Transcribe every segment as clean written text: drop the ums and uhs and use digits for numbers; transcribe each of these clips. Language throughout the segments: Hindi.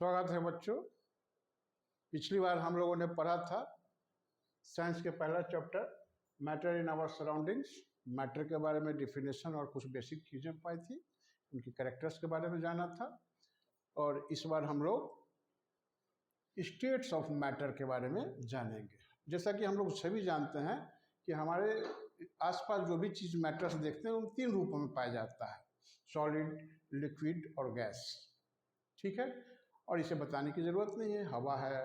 स्वागत है बच्चों। पिछली बार हम लोगों ने पढ़ा था साइंस के पहला chapter matter in our surroundings. Matter के बारे में डिफिनेशन और कुछ बेसिक चीज़ें पाई थी, उनकी कैरेक्टर्स के बारे में जाना था। और इस बार हम लोग स्टेट्स ऑफ मैटर के बारे में जानेंगे। जैसा कि हम लोग सभी जानते हैं कि हमारे आसपास जो भी चीज़ मैटर्स देखते हैं उन तीन रूपों में पाया जाता है, सॉलिड, लिक्विड और गैस। ठीक है, और इसे बताने की ज़रूरत नहीं है। हवा है,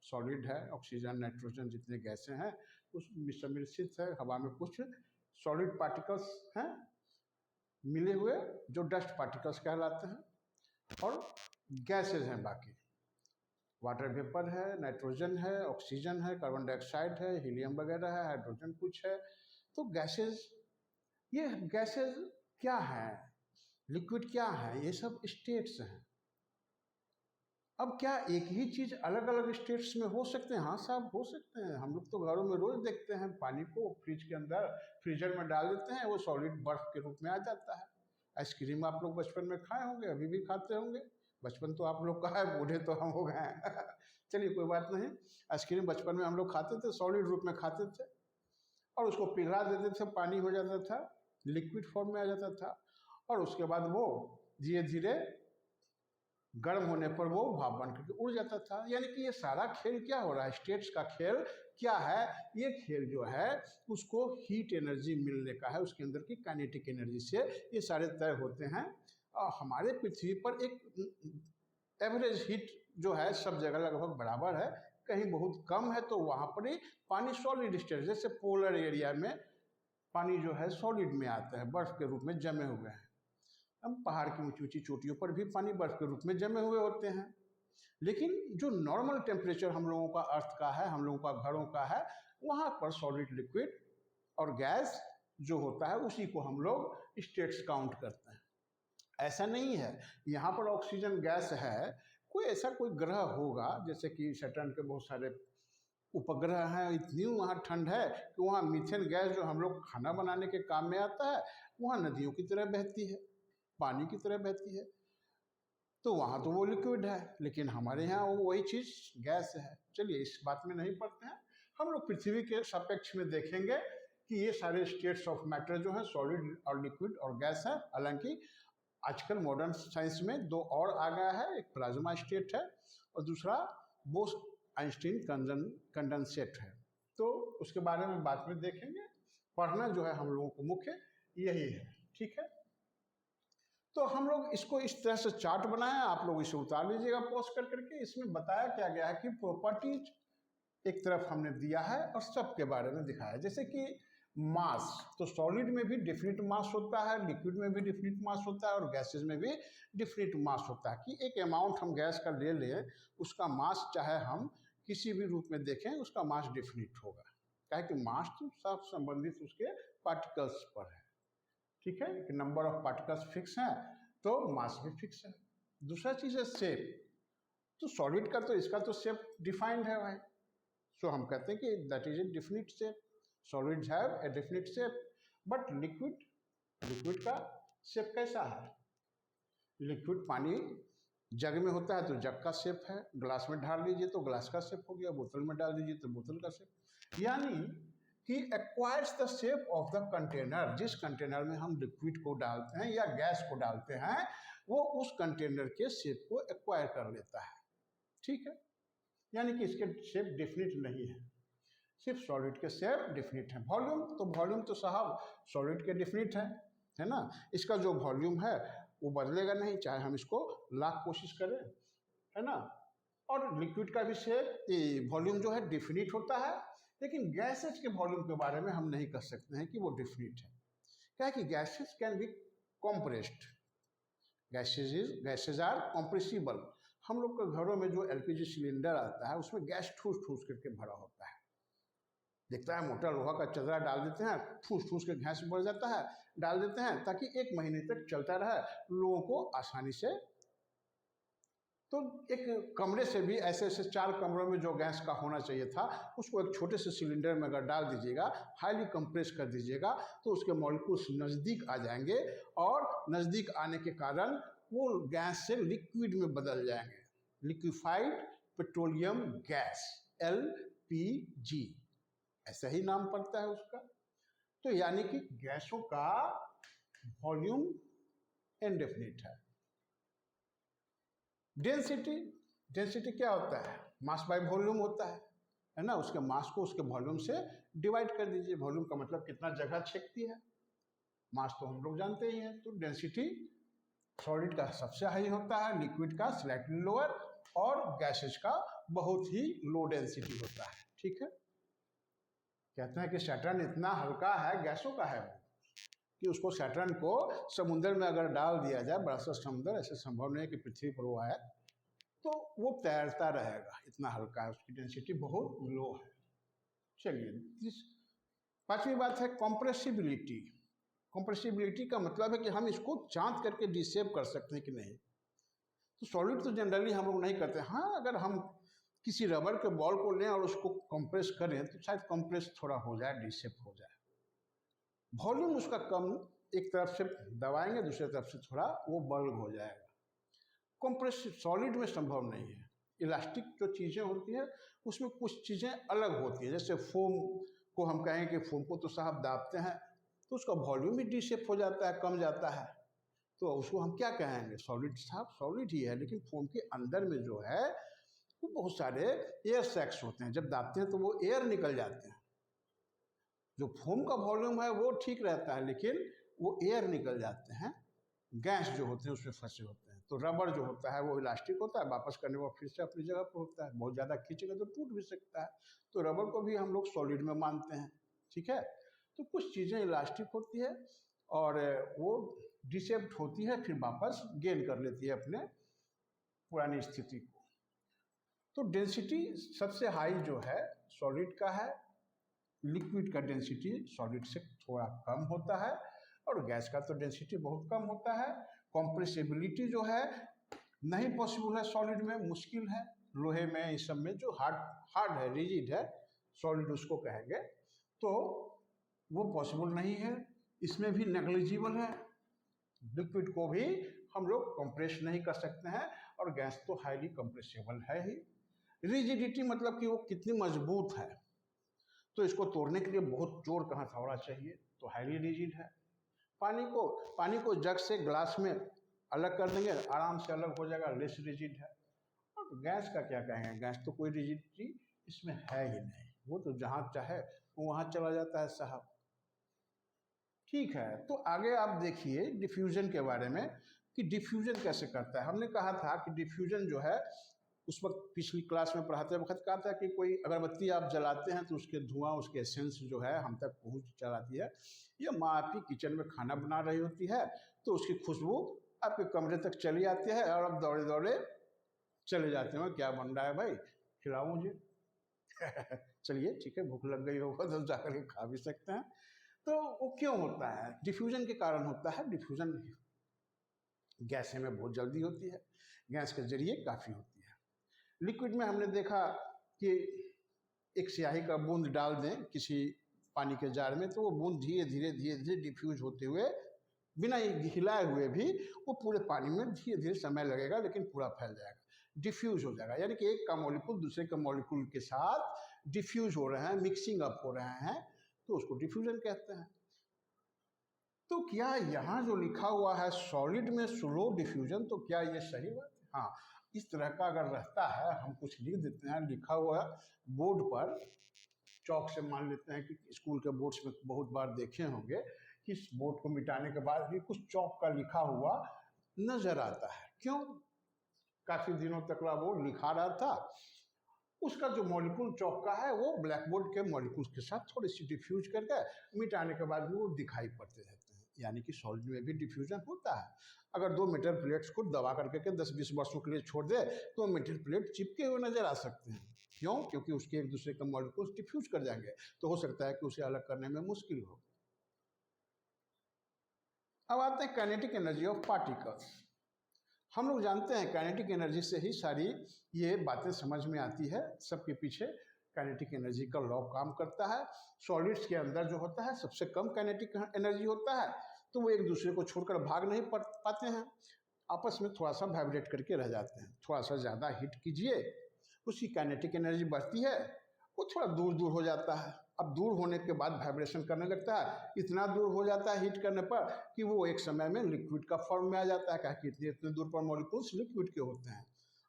सॉलिड है, ऑक्सीजन, नाइट्रोजन जितने गैसें हैं उस सम्मिश्रित है। हवा में कुछ सॉलिड पार्टिकल्स हैं मिले हुए जो डस्ट पार्टिकल्स कहलाते हैं, और गैसेज हैं बाकी, वाटर वेपर है, नाइट्रोजन है, ऑक्सीजन है, कार्बन डाइऑक्साइड है, हीलियम वगैरह है, हाइड्रोजन कुछ है। तो गैसेज, ये गैसेज क्या हैं, लिक्विड क्या है, ये सब स्टेट्स हैं। अब क्या एक ही चीज़ अलग अलग स्टेट्स में हो सकते हैं? हाँ साहब, हो सकते हैं। हम लोग तो घरों में रोज़ देखते हैं पानी को फ्रिज के अंदर फ्रीजर में डाल देते हैं, वो सॉलिड बर्फ के रूप में आ जाता है। आइसक्रीम आप लोग बचपन में खाए होंगे, अभी भी खाते होंगे। बचपन तो आप लोग का है, बूढ़े तो हम हो गए हैं चलिए कोई बात नहीं। आइसक्रीम बचपन में हम लोग खाते थे, सॉलिड रूप में खाते थे और उसको पिघला देते थे, पानी हो जाता था, लिक्विड फॉर्म में आ जाता था। और उसके बाद वो धीरे धीरे गर्म होने पर वो भाप बन करके उड़ जाता था। यानी कि ये सारा खेल क्या हो रहा है, स्टेट्स का खेल क्या है? ये खेल जो है उसको हीट एनर्जी मिलने का है, उसके अंदर की काइनेटिक एनर्जी से ये सारे तय होते हैं। और हमारे पृथ्वी पर एक एवरेज हीट जो है सब जगह लगभग बराबर है, कहीं बहुत कम है तो वहाँ पर ही पानी सॉलिड स्टेट, जैसे पोलर एरिया में पानी जो है सॉलिड में आता है, बर्फ़ के रूप में जमे हुए हैं। हम पहाड़ की ऊंची ऊंची चोटियों पर भी पानी बर्फ के रूप में जमे हुए होते हैं। लेकिन जो नॉर्मल टेम्परेचर हम लोगों का अर्थ का है, हम लोगों का घरों का है, वहाँ पर सॉलिड, लिक्विड और गैस जो होता है उसी को हम लोग स्टेट्स काउंट करते हैं। ऐसा नहीं है यहाँ पर ऑक्सीजन गैस है, कोई ऐसा कोई ग्रह होगा जैसे कि सैटर्न के बहुत सारे उपग्रह हैं, इतनी वहाँ ठंड है कि वहाँ मीथेन गैस जो हम लोग खाना बनाने के काम में आता है वहाँ नदियों की तरह बहती है, पानी की तरह बहती है। तो वहाँ तो वो लिक्विड है, लेकिन हमारे यहाँ वो वही चीज़ गैस है। चलिए इस बात में नहीं पड़ते हैं, हम लोग पृथ्वी के सापेक्ष में देखेंगे कि ये सारे स्टेट्स ऑफ मैटर जो हैं सॉलिड और लिक्विड और गैस है। हालांकि आजकल मॉडर्न साइंस में दो और आ गया है, एक प्लाज्मा स्टेट है और दूसरा बोस-आइंस्टीन कंडेंसेट है। तो उसके बारे में बाद में देखेंगे। पढ़ना जो है हम लोगों को मुख्य यही है। ठीक है, तो हम लोग इसको इस तरह से चार्ट बनाया, आप लोग इसे उतार लीजिएगा पॉज कर करके। इसमें बताया क्या गया है कि प्रॉपर्टीज एक तरफ हमने दिया है और सब के बारे में दिखाया। जैसे कि मास, तो सॉलिड में भी डिफिनिट मास होता है, लिक्विड में भी डिफिनिट मास होता है और गैसेज में भी डिफिनिट मास होता है। कि एक अमाउंट हम गैस का ले लें, उसका मास चाहे हम किसी भी रूप में देखें उसका मास डिफिनिट होगा। क्या कि मास तो सब संबंधित उसके पार्टिकल्स पर है। ठीक है, कि नंबर ऑफ पार्टिकल्स फिक्स हैं तो मास भी फिक्स है। दूसरा चीज़ है शेप, तो सॉलिड का तो इसका तो शेप डिफाइंड है भाई, सो हम कहते हैं कि that is a definite shape, solids have a definite shape. But liquid का शेप कैसा है? लिक्विड पानी जग में होता है तो जग का शेप है, ग्लास में ढाल लीजिए तो ग्लास का शेप हो गया, बोतल में डाल दीजिए तो बोतल का शेप। यानी कि acquires the shape of the container. जिस कंटेनर में हम लिक्विड को डालते हैं या गैस को डालते हैं वो उस कंटेनर के शेप को एक्वायर कर लेता है। ठीक है, यानी कि इसके शेप डिफिनिट नहीं है, सिर्फ सॉलिड के शेप डिफिनिट है। वॉल्यूम, तो वॉल्यूम तो साहब सॉलिड के डिफिनिट है ना। इसका जो वॉल्यूम है वो बदलेगा नहीं, चाहे हम इसको लाख कोशिश करें, है ना। और लिक्विड का भी शेप, वॉल्यूम जो है डिफिनिट होता है, लेकिन गैसेज के वॉल्यूम के बारे में हम नहीं कह सकते हैं कि वो डिफिनिट है। क्या है कि gases can be compressed, gases are compressible. हम लोग के घरों में जो एलपीजी सिलेंडर आता है उसमें गैस ठूस ठूस करके भरा होता है, दिखता है मोटा लोहा का चदरा डाल देते हैं, ठूस ठूस के गैस बढ़ जाता है, डाल देते हैं ताकि 1 महीने तक चलता रहे लोगों को आसानी से। तो एक कमरे से भी ऐसे 4 कमरों में जो गैस का होना चाहिए था उसको एक छोटे से सिलेंडर में अगर डाल दीजिएगा, हाईली कंप्रेस कर दीजिएगा तो उसके मॉलिक्यूल्स नज़दीक आ जाएंगे और नज़दीक आने के कारण वो गैस से लिक्विड में बदल जाएंगे। लिक्विफाइड पेट्रोलियम गैस, LPG, ऐसा ही नाम पड़ता है उसका। तो यानी कि गैसों का वॉल्यूम इनडेफिनिट है। डेंसिटी, डेंसिटी क्या होता है? मास बाय वॉल्यूम होता है ना। उसके मास को उसके वॉल्यूम से डिवाइड कर दीजिए। वॉल्यूम का मतलब कितना जगह छेकती है, मास तो हम लोग जानते ही हैं। तो डेंसिटी सॉलिड का सबसे हाई होता है, लिक्विड का स्लाइटली लोअर, और गैसेज का बहुत ही लो डेंसिटी होता है। ठीक है, कहते हैं कि सैटर्न इतना हल्का है, गैसों का है वो, कि उसको सैटर्न को समुद्र में अगर डाल दिया जाए, बड़ा सा समुद्र, ऐसे संभव नहीं है कि पृथ्वी पर वो आए, तो वो तैरता रहेगा, इतना हल्का है, उसकी डेंसिटी बहुत लो है। चलिए, पांचवी बात है कॉम्प्रेसिबिलिटी। कॉम्प्रेसिबिलिटी का मतलब है कि हम इसको जांच करके डिसेव कर सकते हैं कि नहीं। तो सॉलिड तो जनरली हम लोग नहीं करते। हाँ, अगर हम किसी रबर के बॉल को लें और उसको कंप्रेस करें तो शायद कंप्रेस थोड़ा हो जाए, डिसेप हो जाए, वॉल्यूम उसका कम, एक तरफ से दबाएंगे दूसरी तरफ से थोड़ा वो बल्क हो जाएगा। कंप्रेस सॉलिड में संभव नहीं है। इलास्टिक जो चीज़ें होती हैं उसमें कुछ चीज़ें अलग होती हैं। जैसे फोम को हम कहें कि फोम को तो साहब दाबते हैं तो उसका वॉल्यूम भी डिसेप हो जाता है, कम जाता है, तो उसको हम क्या कहेंगे? सॉलिड। साहब सॉलिड ही है, लेकिन फोम के अंदर में जो है वो बहुत सारे एयर सैक्स होते हैं, जब दाबते हैं तो वो एयर निकल जाते हैं। जो फोम का वॉल्यूम है वो ठीक रहता है, लेकिन वो एयर निकल जाते हैं, गैस जो होते हैं उसमें फंसे होते हैं। तो रबर जो होता है वो इलास्टिक होता है, वापस करने पर फिर से अपनी जगह पर होता है, बहुत ज़्यादा खींचेगा तो टूट भी सकता है। तो रबर को भी हम लोग सॉलिड में मानते हैं। ठीक है, तो कुछ चीज़ें इलास्टिक होती है और वो डिसेप्ट होती है, फिर वापस गेन कर लेती है अपने पुरानी स्थिति को। तो डेंसिटी सबसे हाई जो है सॉलिड का है, लिक्विड का डेंसिटी सॉलिड से थोड़ा कम होता है, और गैस का तो डेंसिटी बहुत कम होता है। कॉम्प्रेसिबिलिटी जो है नहीं पॉसिबल है सॉलिड में, मुश्किल है। लोहे में, इस सब में जो हार्ड है, रिजिड है, सॉलिड उसको कहेंगे, तो वो पॉसिबल नहीं है। इसमें भी नेग्लिजिबल है। लिक्विड को भी हम लोग कंप्रेस नहीं कर सकते हैं, और गैस तो हाईली कंप्रेसिबल है ही। रिजिडिटी मतलब कि वो कितनी मजबूत है, तो इसको तोड़ने के लिए बहुत जोर कहाँ था होना चाहिए, तो हाईली रिजिड है। पानी को जग से ग्लास में अलग कर देंगे, आराम से अलग हो जाएगा, लेस रिजिड है। और गैस का क्या कहेंगे? गैस तो कोई रिजिडिटी इसमें है ही नहीं, वो तो जहाँ चाहे वो वहाँ चला जाता है साहब। ठीक है, तो आगे आप देखिए डिफ्यूजन के बारे में कि डिफ्यूजन कैसे करता है। हमने कहा था कि डिफ्यूजन जो है, उस वक्त पिछली क्लास में पढ़ाते वक्त कहा था कि कोई अगरबत्ती आप जलाते हैं तो उसके धुआं, उसके एसेंस जो है हम तक पहुंच चलाती है। या माँ आपकी किचन में खाना बना रही होती है तो उसकी खुशबू आपके कमरे तक चली आती है, और आप दौड़े दौड़े चले जाते हैं, क्या बन रहा है भाई, खिलाओ मुझे। चलिए ठीक है, भूख लग गई होगा तो जाकर के खा भी सकते हैं। तो वो क्यों होता है? डिफ्यूजन के कारण होता है। डिफ्यूजन गैस में बहुत जल्दी होती है, गैस के जरिए काफ़ी होती है। लिक्विड में हमने देखा कि एक स्याही का बूंद डाल दें किसी पानी के जार में, तो वो बूंद धीरे धीरे डिफ्यूज होते हुए, बिना हिलाए हुए भी, वो पूरे पानी में धीरे धीरे समय लगेगा लेकिन पूरा फैल जाएगा, डिफ्यूज हो जाएगा। यानी कि एक का मॉलिक्यूल दूसरे के मॉलिक्यूल के साथ डिफ्यूज हो रहे हैं, मिक्सिंग अप हो रहे हैं, तो उसको डिफ्यूजन कहते हैं। तो क्या यहाँ जो लिखा हुआ है सॉलिड में स्लो डिफ्यूजन, तो क्या ये सही बात है? हाँ, इस तरह का अगर रहता है, हम कुछ लिख देते हैं, लिखा हुआ बोर्ड पर चौक से, मान लेते हैं कि स्कूल के बोर्ड्स में बहुत बार देखे होंगे कि इस बोर्ड को मिटाने के बाद भी कुछ चौक का लिखा हुआ नजर आता है। क्यों? काफी दिनों तक वो लिखा रहा था, उसका जो मॉलिक्यूल चौक का है वो ब्लैक बोर्ड के मॉलिक्यूल्स के साथ थोड़ी सी डिफ्यूज करके मिटाने के बाद भी वो दिखाई पड़ते रहते हैं। यानी कि सॉलिड में भी डिफ्यूजन होता है। अगर दो मेटल प्लेट्स को दबा करके 10-20 वर्षों के लिए छोड़ दे तो मेटल प्लेट चिपके हुए नजर आ सकते हैं। क्यों? क्योंकि उसके एक दूसरे के मॉलिक्यूल्स डिफ्यूज कर जाएंगे, तो हो सकता है कि उसे अलग करने में मुश्किल हो। अब आते हैं काइनेटिक एनर्जी ऑफ पार्टिकल्स। हम लोग जानते हैं काइनेटिक एनर्जी से ही सारी ये बातें समझ में आती है। सबके पीछे काइनेटिक एनर्जी का लॉ काम करता है। सॉलिड्स के अंदर जो होता है सबसे कम काइनेटिक एनर्जी होता है, तो वो एक दूसरे को छोड़कर भाग नहीं पाते हैं। आपस में थोड़ा सा वाइब्रेट करके रह जाते हैं। थोड़ा सा ज़्यादा हीट कीजिए, उसकी काइनेटिक एनर्जी बढ़ती है, वो थोड़ा दूर दूर हो जाता है। अब दूर होने के बाद वाइब्रेशन करने लगता है, इतना दूर हो जाता है हीट करने पर कि वो एक समय में लिक्विड का फॉर्म में आ जाता है, क्या कि इतने इतने दूर पर मॉलिक्यूल्स लिक्विड के होते हैं।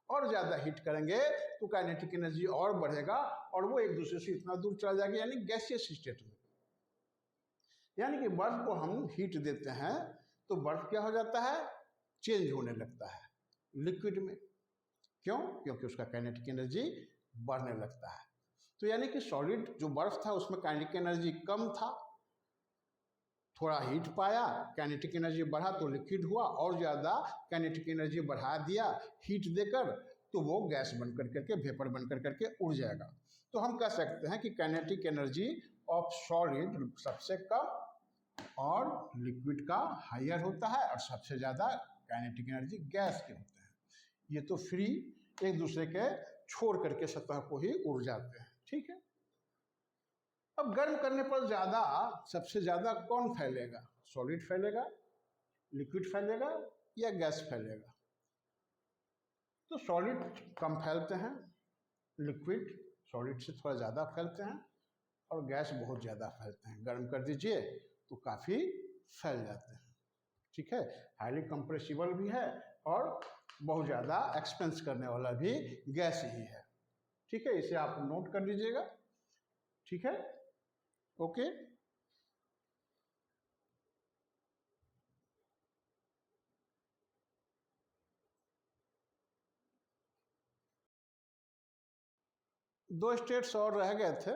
और ज़्यादा हीट करेंगे तो काइनेटिक एनर्जी और बढ़ेगा और वो एक दूसरे से इतना दूर चला जाएगा, यानी गैसियस स्टेट में। यानी कि बर्फ को हम हीट देते हैं तो बर्फ क्या हो जाता है, चेंज होने लगता है लिक्विड में। क्यों? क्योंकि उसका काइनेटिक एनर्जी बढ़ने लगता है। तो यानी कि सॉलिड जो बर्फ था उसमें काइनेटिक एनर्जी कम था, थोड़ा हीट पाया, काइनेटिक एनर्जी बढ़ा तो लिक्विड हुआ, और ज़्यादा काइनेटिक एनर्जी बढ़ा दिया हीट देकर तो वो गैस बनकर करके, वेपर बनकर करके उड़ जाएगा। तो हम कह सकते हैं कि काइनेटिक एनर्जी ऑफ सॉलिड सबसे कम और लिक्विड का हायर होता है, और सबसे ज़्यादा काइनेटिक एनर्जी गैस के होते हैं। ये तो फ्री एक दूसरे के छोड़ करके सतह को ही उड़ जाते हैं, ठीक है। अब गर्म करने पर ज़्यादा, सबसे ज़्यादा कौन फैलेगा? सॉलिड फैलेगा, लिक्विड फैलेगा या गैस फैलेगा? तो सॉलिड कम फैलते हैं, लिक्विड सॉलिड से थोड़ा ज़्यादा फैलते हैं, और गैस बहुत ज़्यादा फैलते हैं। गर्म कर दीजिए तो काफ़ी फैल जाते हैं, ठीक है। हाईली कंप्रेसिबल भी है और बहुत ज़्यादा एक्सपेंस करने वाला भी गैस ही है, ठीक है। इसे आप नोट कर लीजिएगा, ठीक है, ओके। दो स्टेट्स और रह गए थे,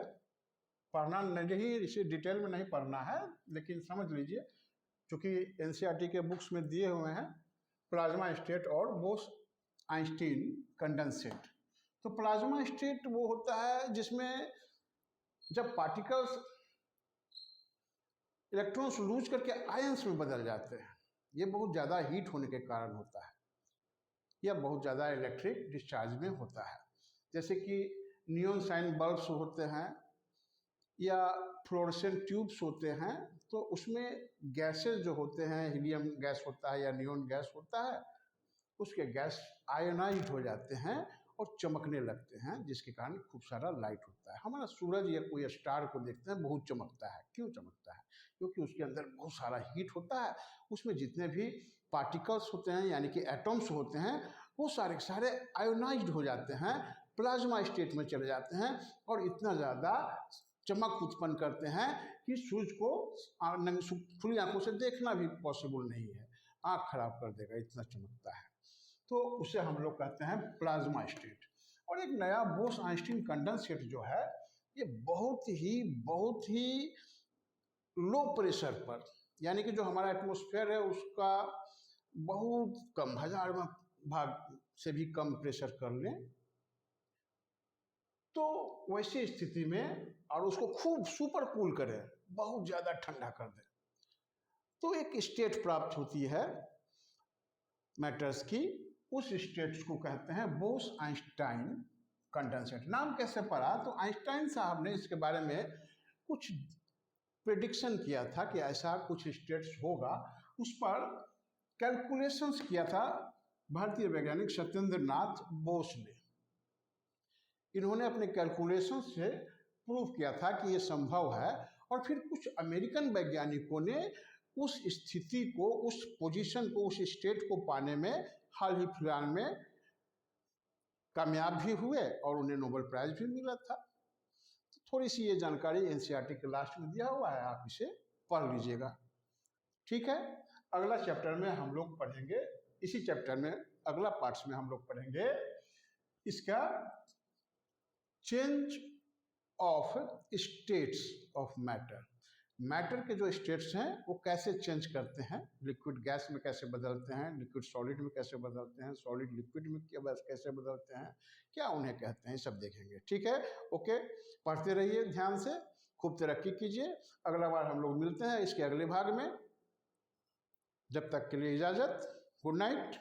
पढ़ना नहीं, इसे डिटेल में नहीं पढ़ना है, लेकिन समझ लीजिए क्योंकि एनसीईआरटी के बुक्स में दिए हुए हैं, प्लाज्मा स्टेट और बोस आइंस्टीन कंडेंसेट। तो प्लाज्मा स्टेट वो होता है जिसमें जब पार्टिकल्स इलेक्ट्रॉन्स लूज करके आयंस में बदल जाते हैं, ये बहुत ज़्यादा हीट होने के कारण होता है, या बहुत ज़्यादा इलेक्ट्रिक डिस्चार्ज में होता है। जैसे कि नियॉन साइन बल्ब्स होते हैं या फ्लोरेसेंट ट्यूब्स होते हैं, तो उसमें गैसेस जो होते हैं, हीलियम गैस होता है या नियॉन गैस होता है, उसके गैस आयनाइज हो जाते हैं और चमकने लगते हैं, जिसके कारण खूब सारा लाइट होता है। हमारा सूरज या कोई स्टार को देखते हैं, बहुत चमकता है। क्यों चमकता है? क्योंकि उसके अंदर बहुत सारा हीट होता है, उसमें जितने भी पार्टिकल्स होते हैं यानी कि एटम्स होते हैं, वो सारे सारे आयोनाइज्ड हो जाते हैं, प्लाज्मा स्टेट में चले जाते हैं, और इतना ज़्यादा चमक उत्पन्न करते हैं कि सूरज को खुली आंखों से देखना भी पॉसिबल नहीं है, आँख खराब कर देगा, इतना चमकता है। तो उसे हम लोग कहते हैं प्लाज्मा स्टेट। और एक नया बोस आइंस्टीन कंडेंसेट जो है, ये बहुत ही लो प्रेशर पर, यानी कि जो हमारा एटमॉस्फेयर है उसका बहुत कम, 1000 भाग से भी कम प्रेशर कर लें तो वैसी स्थिति में, और उसको खूब सुपर कूल करें, बहुत ज़्यादा ठंडा कर दें, तो एक स्टेट प्राप्त होती है मैटर्स की। उस स्टेट्स को कहते हैं बोस आइंस्टाइन कंडेंसेट। नाम कैसे पड़ा? तो आइंस्टाइन साहब ने इसके बारे में कुछ प्रेडिक्शन किया था कि ऐसा कुछ स्टेट्स होगा, उस पर कैलकुलेशंस किया था भारतीय वैज्ञानिक सत्येंद्र नाथ बोस ने। इन्होंने अपने कैलकुलेशन से प्रूव किया था कि ये संभव है, और फिर कुछ अमेरिकन वैज्ञानिकों ने उस स्थिति को, उस पोजीशन को, उस स्टेट को पाने में हाल ही फिलहाल में कामयाब भी हुए और उन्हें नोबेल प्राइज भी मिला था। तो थोड़ी सी ये जानकारी एनसीईआरटी के लास्ट में दिया हुआ है, आप इसे पढ़ लीजिएगा, ठीक है। अगला चैप्टर में हम लोग पढ़ेंगे, इसी चैप्टर में अगला पार्ट्स में हम लोग पढ़ेंगे इसका change of states of matter. Matter के जो स्टेट्स हैं वो कैसे चेंज करते हैं, लिक्विड गैस में कैसे बदलते हैं, लिक्विड सॉलिड में कैसे बदलते हैं, सॉलिड लिक्विड में कैसे बदलते हैं, क्या उन्हें कहते हैं, सब देखेंगे, ठीक है, ओके। पढ़ते रहिए ध्यान से, खूब तरक्की कीजिए। अगला बार हम लोग मिलते हैं इसके अगले भाग में। जब तक के लिए इजाज़त, गुड नाइट।